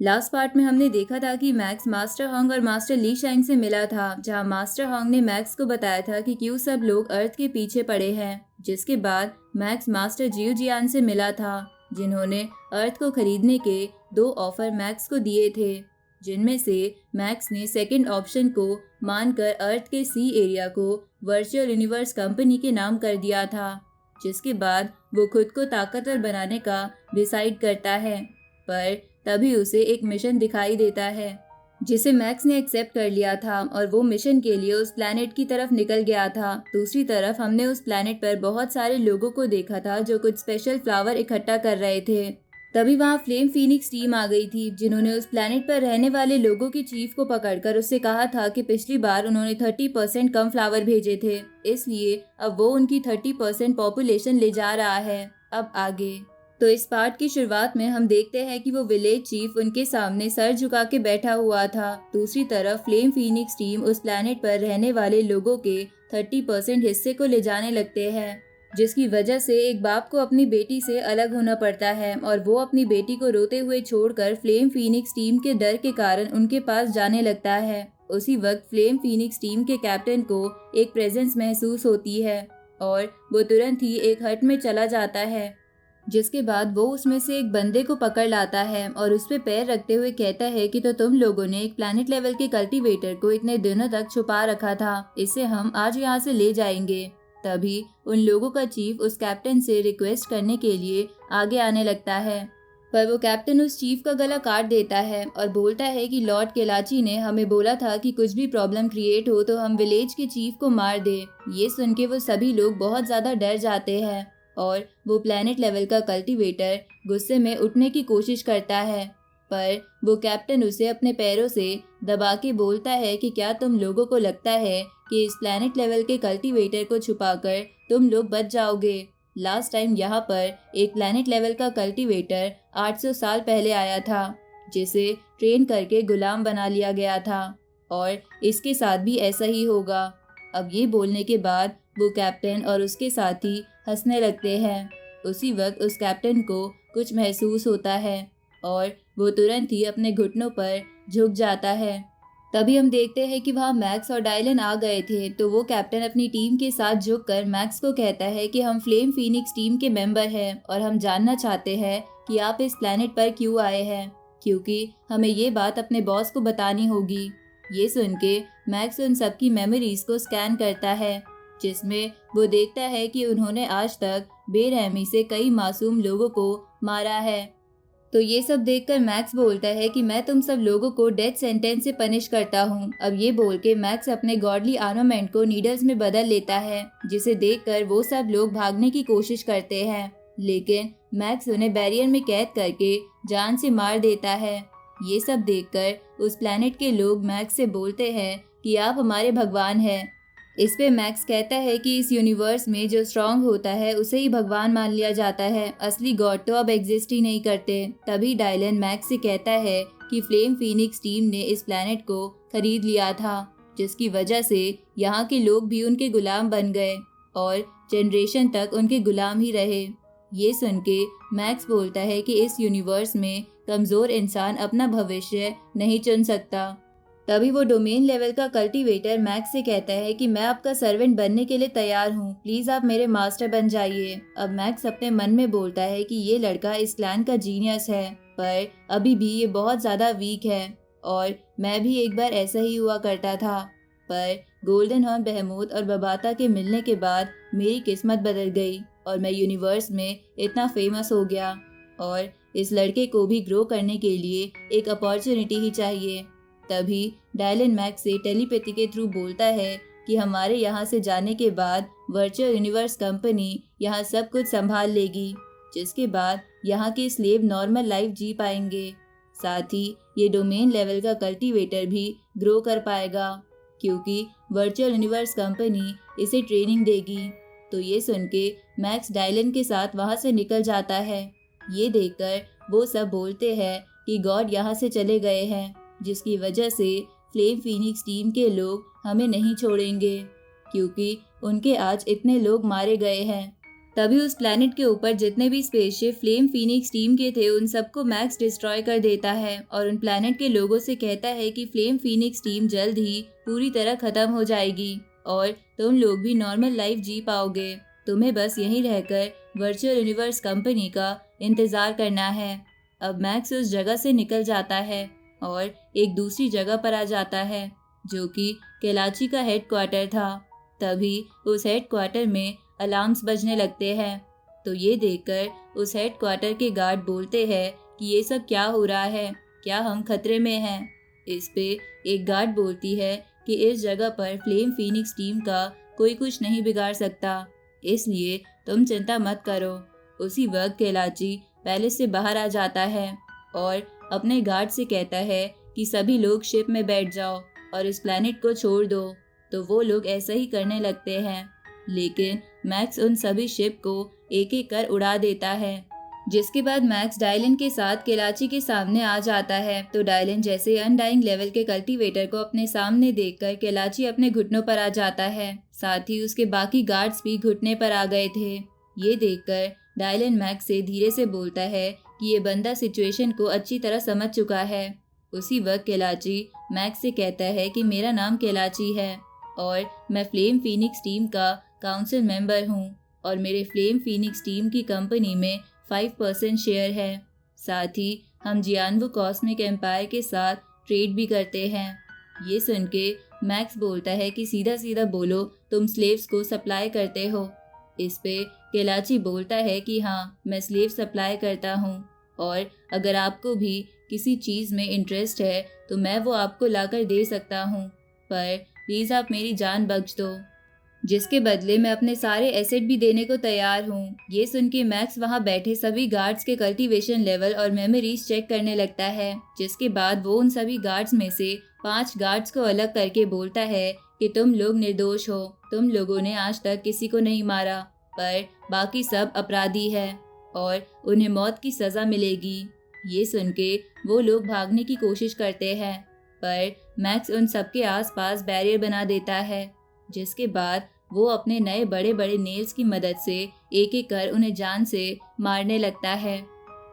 Last part में हमने देखा था कि मैक्स मास्टर हॉन्ग और मास्टर ली शैंग से मिला था, जहां मास्टर हॉन्ग ने मैक्स को बताया था कि क्यों सब लोग अर्थ के पीछे पड़े हैं। जिसके बाद मैक्स मास्टर जियो जियान से मिला था, जिन्होंने अर्थ को खरीदने के 2 ऑफर मैक्स को दिए थे, जिनमें से मैक्स ने सेकंड ऑप्शन को मानकर अर्थ के सी एरिया को वर्चुअल यूनिवर्स कंपनी के नाम कर दिया था। जिसके बाद वो खुद को ताकतवर बनाने का डिसाइड करता है, पर तभी उसे एक मिशन दिखाई देता है जिसे मैक्स ने एक्सेप्ट कर लिया था और वो मिशन के लिए उस प्लैनेट की तरफ निकल गया था। दूसरी तरफ हमने उस प्लैनेट पर बहुत सारे लोगों को देखा था जो कुछ स्पेशल फ्लावर इकट्ठा कर रहे थे। तभी वहाँ फ्लेम फीनिक्स टीम आ गई थी, जिन्होंने उस प्लैनेट पर रहने वाले लोगों की चीफ को पकड़कर उससे कहा था कि पिछली बार उन्होंने 30% कम फ्लावर भेजे थे, इसलिए अब वो उनकी 30% पॉपुलेशन ले जा रहा है। अब आगे तो इस पार्ट की शुरुआत में हम देखते हैं कि वो विलेज चीफ उनके सामने सर झुका के बैठा हुआ था। दूसरी तरफ फ्लेम फीनिक्स टीम उस प्लैनेट पर रहने वाले लोगों के 30% हिस्से को ले जाने लगते हैं, जिसकी वजह से एक बाप को अपनी बेटी से अलग होना पड़ता है और वो अपनी बेटी को रोते हुए छोड़कर फ्लेम फीनिक्स टीम के डर के कारण उनके पास जाने लगता है। उसी वक्त फ्लेम फीनिक्स टीम के कैप्टन को एक प्रेजेंस महसूस होती है और वो तुरंत ही एक हट में चला जाता है, जिसके बाद वो उसमें से एक बंदे को पकड़ लाता है और उस पे पैर रखते हुए कहता है कि तो तुम लोगों ने एक प्लैनेट लेवल के कल्टीवेटर को इतने दिनों तक छुपा रखा था, इसे हम आज यहाँ से ले जाएंगे। तभी उन लोगों का चीफ उस कैप्टन से रिक्वेस्ट करने के लिए आगे आने लगता है, पर वो कैप्टन उस चीफ का गला काट देता है और बोलता है कि लॉर्ड केलाची ने हमें बोला था कि कुछ भी प्रॉब्लम क्रिएट हो तो हम विलेज के चीफ को मार दे। ये सुन के वो सभी लोग बहुत ज्यादा डर जाते हैं और वो प्लैनेट लेवल का कल्टीवेटर गुस्से में उठने की कोशिश करता है, पर वो कैप्टन उसे अपने पैरों से दबा के बोलता है कि क्या तुम लोगों को लगता है कि इस प्लैनेट लेवल के कल्टीवेटर को छुपाकर तुम लोग बच जाओगे। लास्ट टाइम यहाँ पर एक प्लैनेट लेवल का कल्टीवेटर 800 साल पहले आया था, जिसे ट्रेन करके गुलाम बना लिया गया था और इसके साथ भी ऐसा ही होगा। अब ये बोलने के बाद वो कैप्टन और उसके साथी हंसने लगते हैं। उसी वक्त उस कैप्टन को कुछ महसूस होता है और वो तुरंत ही अपने घुटनों पर झुक जाता है। तभी हम देखते हैं कि वहाँ मैक्स और डायलन आ गए थे, तो वो कैप्टन अपनी टीम के साथ झुककर मैक्स को कहता है कि हम फ्लेम फीनिक्स टीम के मेंबर हैं और हम जानना चाहते हैं कि आप इस प्लैनेट पर क्यों आए हैं, क्योंकि हमें ये बात अपने बॉस को बतानी होगी। ये सुन के मैक्स उन सबकी मेमोरीज को स्कैन करता है, जिसमें वो देखता है कि उन्होंने आज तक बेरहमी से कई मासूम लोगों को मारा है। तो ये सब देखकर मैक्स बोलता है कि मैं तुम सब लोगों को डेथ सेंटेंस से पनिश करता हूँ। अब ये बोल के मैक्स अपने गॉडली आर्मामेंट को नीडल्स में बदल लेता है, जिसे देखकर वो सब लोग भागने की कोशिश करते हैं, लेकिन मैक्स उन्हें बैरियर में कैद करके जान से मार देता है। ये सब देखकर उस प्लैनेट के लोग मैक्स से बोलते हैं कि आप हमारे भगवान हैं। इस पे मैक्स कहता है कि इस यूनिवर्स में जो स्ट्रांग होता है उसे ही भगवान मान लिया जाता है, असली गॉड तो अब एग्जिस्ट ही नहीं करते। तभी डायलन मैक्स से कहता है कि फ्लेम फीनिक्स टीम ने इस प्लैनेट को खरीद लिया था, जिसकी वजह से यहाँ के लोग भी उनके गुलाम बन गए और जनरेशन तक उनके गुलाम ही रहे। ये सुन के मैक्स बोलता है कि इस यूनिवर्स में कमजोर इंसान अपना भविष्य नहीं चुन सकता। तभी वो डोमेन लेवल का कल्टीवेटर मैक्स से कहता है कि मैं आपका सर्वेंट बनने के लिए तैयार हूँ, प्लीज आप मेरे मास्टर बन जाइए। अब मैक्स अपने मन में बोलता है कि ये लड़का इस क्लैन का जीनियस है, पर अभी भी ये बहुत ज्यादा वीक है और मैं भी एक बार ऐसा ही हुआ करता था, पर गोल्डन हॉर्न बहमूद और बबाता के मिलने के बाद मेरी किस्मत बदल गई और मैं यूनिवर्स में इतना फेमस हो गया और इस लड़के को भी ग्रो करने के लिए एक अपॉर्चुनिटी ही चाहिए। तभी डायलन मैक्स से टेलीपैथी के थ्रू बोलता है कि हमारे यहाँ से जाने के बाद वर्चुअल यूनिवर्स कंपनी यहाँ सब कुछ संभाल लेगी, जिसके बाद यहाँ के स्लेव नॉर्मल लाइफ जी पाएंगे। साथ ही ये डोमेन लेवल का कल्टीवेटर भी ग्रो कर पाएगा, क्योंकि वर्चुअल यूनिवर्स कंपनी इसे ट्रेनिंग देगी। तो ये सुन के मैक्स डायलन के साथ वहाँ से निकल जाता है। ये देखकर वो सब बोलते हैं कि गॉड यहाँ से चले गए हैं, जिसकी वजह से फ्लेम फीनिक्स टीम के लोग हमें नहीं छोड़ेंगे, क्योंकि उनके आज इतने लोग मारे गए हैं। तभी उस प्लेनेट के ऊपर जितने भी स्पेसशिप फ्लेम फीनिक्स टीम के थे उन सबको मैक्स डिस्ट्रॉय कर देता है और उन प्लेनेट के लोगों से कहता है कि फ्लेम फीनिक्स टीम जल्द ही पूरी तरह खत्म हो जाएगी और तुम लोग भी नॉर्मल लाइफ जी पाओगे। तुम्हें बस यहीं रहकर वर्चुअल यूनिवर्स कंपनी का इंतजार करना है। अब मैक्स उस जगह से निकल जाता है और एक दूसरी जगह पर आ जाता है जो कि केलाची का हेडक्वार्टर था। तभी उस हेडक्वार्टर में अलार्म्स बजने लगते हैं। तो ये देखकर उस हेडक्वार्टर के गार्ड बोलते हैं कि ये सब क्या हो रहा है, क्या हम खतरे में हैं। इस पे एक गार्ड बोलती है कि इस जगह पर फ्लेम फीनिक्स टीम का कोई कुछ नहीं बिगाड़ सकता, इसलिए तुम चिंता मत करो। उसी वक्त केलाची पैलेस से बाहर आ जाता है और अपने गार्ड से कहता है कि सभी लोग शिप में बैठ जाओ और इस प्लेनेट को छोड़ दो। तो वो लोग ऐसा ही करने लगते हैं, लेकिन मैक्स उन सभी शिप को एक एक कर उड़ा देता है। जिसके बाद मैक्स डायलन के साथ केलाची के सामने आ जाता है। तो डायलन जैसे अनडाइंग लेवल के कल्टीवेटर को अपने सामने देखकर केलाची अपने घुटनों पर आ जाता है। साथ ही उसके बाकी गार्ड्स भी घुटने पर आ गए थे। ये देखकर डायलन मैक्स से धीरे से बोलता है कि ये बंदा सिचुएशन को अच्छी तरह समझ चुका है। उसी वक्त केलाची मैक्स से कहता है कि मेरा नाम केलाची है और मैं फ्लेम फीनिक्स टीम का काउंसिल मेंबर हूँ और मेरे फ्लेम फीनिक्स टीम की कंपनी में 5% शेयर है। साथ ही हम जियानवू कॉस्मिक एम्पायर के साथ ट्रेड भी करते हैं। ये सुन के मैक्स बोलता है कि सीधा सीधा बोलो, तुम स्लेव्स को सप्लाई करते हो। इस पे केलाची बोलता है कि हाँ, मैं स्लेव सप्लाई करता हूँ और अगर आपको भी किसी चीज़ में इंटरेस्ट है तो मैं वो आपको लाकर दे सकता हूँ, पर प्लीज़ आप मेरी जान बख्श दो, जिसके बदले मैं अपने सारे एसेट भी देने को तैयार हूँ। ये सुन के मैक्स वहाँ बैठे सभी गार्ड्स के कल्टीवेशन लेवल और मेमोरीज चेक करने लगता है। जिसके बाद वो उन सभी गार्ड्स में से 5 गार्ड्स को अलग करके बोलता है कि तुम लोग निर्दोष हो, तुम लोगों ने आज तक किसी को नहीं मारा, पर बाकी सब अपराधी है और उन्हें मौत की सज़ा मिलेगी। ये सुन के वो लोग भागने की कोशिश करते हैं, पर मैक्स उन सबके आसपास बैरियर बना देता है। जिसके बाद वो अपने नए बड़े बड़े नेल्स की मदद से एक एक कर उन्हें जान से मारने लगता है।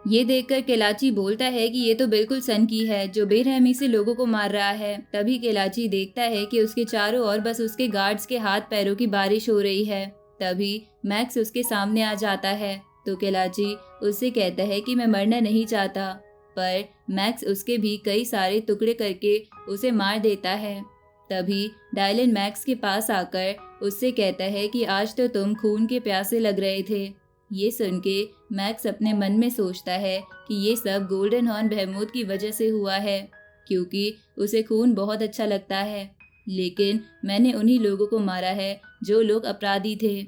ये देखकर केलाची बोलता है कि ये तो बिल्कुल सन की है जो बेरहमी से लोगों को मार रहा है। तभी केलाची देखता है कि उसके चारों ओर बस उसके गार्ड्स के हाथ पैरों की बारिश हो रही है। तभी मैक्स उसके सामने आ जाता है। तो केलाची उससे कहता है कि मैं मरना नहीं चाहता, पर मैक्स उसके भी कई सारे टुकड़े करके उसे मार देता है। तभी डायलन मैक्स के पास आकर उससे कहता है कि आज तो तुम खून के प्यासे लग रहे थे। ये सुन के मैक्स अपने मन में सोचता है कि ये सब गोल्डन हॉर्न बहमूद की वजह से हुआ है, क्योंकि उसे खून बहुत अच्छा लगता है, लेकिन मैंने उन्हीं लोगों को मारा है जो लोग अपराधी थे।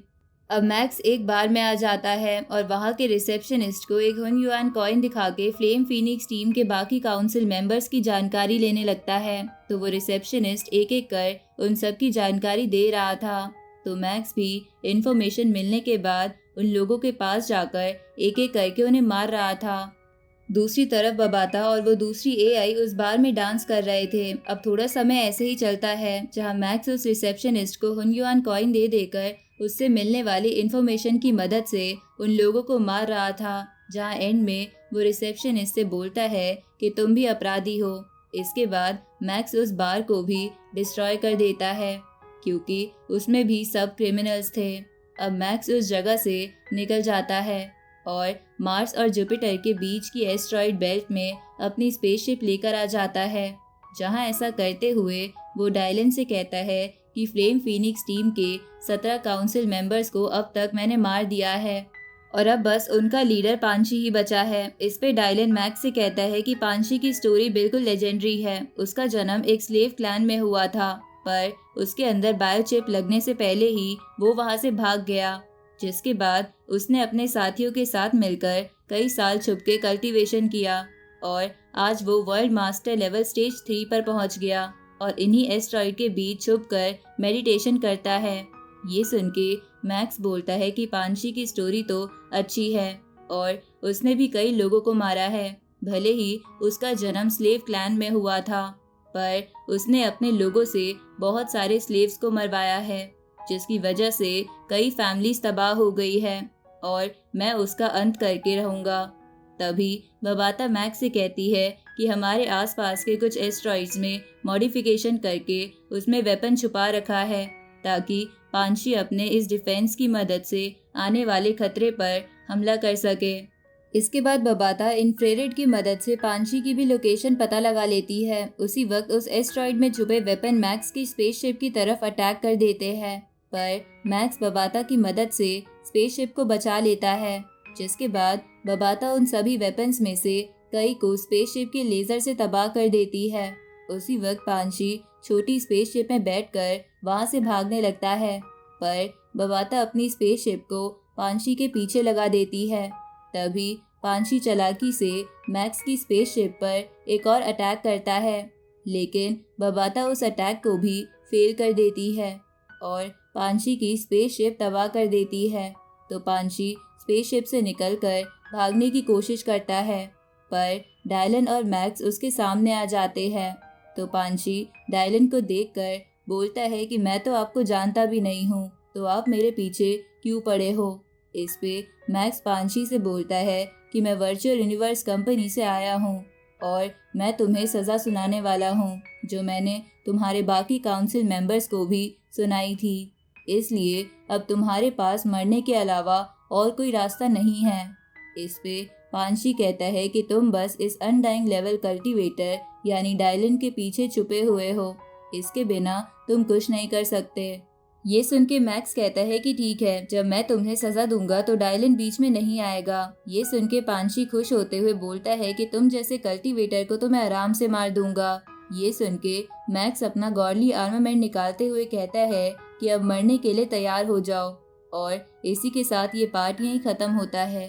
अब मैक्स एक बार में आ जाता है और वहाँ के रिसेप्शनिस्ट को एक हुन युआन कॉइन दिखा के फ्लेम फीनिक्स टीम के बाकी काउंसिल मेंबर्स की जानकारी लेने लगता है। तो वो रिसेप्शनिस्ट एक एक कर उन सब की जानकारी दे रहा था। तो मैक्स भी इंफॉर्मेशन मिलने के बाद उन लोगों के पास जाकर एक एक करके उन्हें मार रहा था। दूसरी तरफ बबाता और वो दूसरी एआई उस बार में डांस कर रहे थे। अब थोड़ा समय ऐसे ही चलता है जहाँ मैक्स उस रिसेप्शनिस्ट को हुन युआन कॉइन दे देकर उससे मिलने वाली इन्फॉर्मेशन की मदद से उन लोगों को मार रहा था, जहाँ एंड में वो रिसेप्शनिस्ट से बोलता है कि तुम भी अपराधी हो। इसके बाद मैक्स उस बार को भी डिस्ट्रॉय कर देता है, क्योंकि उसमें भी सब क्रिमिनल्स थे। अब मैक्स उस जगह से निकल जाता है और मार्स और जुपिटर के बीच की एस्ट्रॉइड बेल्ट में अपनी स्पेसशिप लेकर आ जाता है, जहां ऐसा करते हुए वो डायलन से कहता है कि फ्लेम फीनिक्स टीम के 17 काउंसिल मेंबर्स को अब तक मैंने मार दिया है और अब बस उनका लीडर पांशी ही बचा है। इस पे डायलन मैक्स से कहता है कि पांशी की स्टोरी बिल्कुल लेजेंडरी है। उसका जन्म एक स्लेव क्लैन में हुआ था, पर उसके अंदर बायोचिप लगने से पहले ही वो वहां से भाग गया, जिसके बाद उसने अपने साथियों के साथ मिलकर कई साल छुपके कल्टीवेशन किया और आज वो वर्ल्ड मास्टर लेवल स्टेज 3 पर पहुंच गया और इन्हीं एस्ट्रॉइड के बीच छुपकर मेडिटेशन करता है। ये सुन के मैक्स बोलता है कि पांशी की स्टोरी तो अच्छी है और उसने भी कई लोगों को मारा है। भले ही उसका जन्म स्लेव क्लैन में हुआ था, पर उसने अपने लोगों से बहुत सारे स्लेव्स को मरवाया है, जिसकी वजह से कई फैमिलीज तबाह हो गई है। और मैं उसका अंत करके रहूँगा। तभी बबाता मैक्स से कहती है कि हमारे आसपास के कुछ एस्ट्रॉइड्स में मॉडिफिकेशन करके उसमें वेपन छुपा रखा है ताकि पांशी अपने इस डिफेंस की मदद से आने वाले खतरे पर हमला कर सके। इसके बाद बबाता इंफ्रारेड की मदद से पांशी की भी लोकेशन पता लगा लेती है। उसी वक्त उस एस्ट्रॉइड में छुपे वेपन मैक्स की स्पेसशिप की तरफ अटैक कर देते हैं, पर मैक्स बबाता की मदद से स्पेसशिप को बचा लेता है। जिसके बाद बबाता उन सभी वेपन्स में से कई को स्पेसशिप के लेजर से तबाह कर देती है। उसी वक्त पांशी छोटी स्पेसशिप में बैठकर वहां से भागने लगता है, पर बबाता अपनी स्पेसशिप को पांशी के पीछे लगा देती है। तभी पांशी चालाकी से मैक्स की स्पेसशिप पर एक और अटैक करता है, लेकिन बबाता उस अटैक को भी फेल कर देती है और पांशी की स्पेसशिप तबाह कर देती है। तो पांशी स्पेसशिप से निकलकर भागने की कोशिश करता है, पर डायलन और मैक्स उसके सामने आ जाते हैं। तो पांशी डायलन को देखकर बोलता है कि मैं तो आपको जानता भी नहीं हूँ, तो आप मेरे पीछे क्यों पड़े हो। इस पे मैक्स पांशी से बोलता है कि मैं वर्चुअल यूनिवर्स कंपनी से आया हूँ और मैं तुम्हें सज़ा सुनाने वाला हूँ, जो मैंने तुम्हारे बाकी काउंसिल मेंबर्स को भी सुनाई थी। इसलिए अब तुम्हारे पास मरने के अलावा और कोई रास्ता नहीं है। इस पे पांशी कहता है कि तुम बस इस अनडाइंग लेवल कल्टीवेटर यानी डायलन के पीछे छुपे हुए हो, इसके बिना तुम कुछ नहीं कर सकते। ये सुन के मैक्स कहता है कि ठीक है, जब मैं तुम्हें सजा दूंगा तो डायलन बीच में नहीं आएगा। ये सुन के पांशी खुश होते हुए बोलता है कि तुम जैसे कल्टीवेटर को तो मैं आराम से मार दूंगा। ये सुन के मैक्स अपना गॉडली आर्मामेंट निकालते हुए कहता है कि अब मरने के लिए तैयार हो जाओ। और इसी के साथ ये पार्ट यहीं खत्म होता है।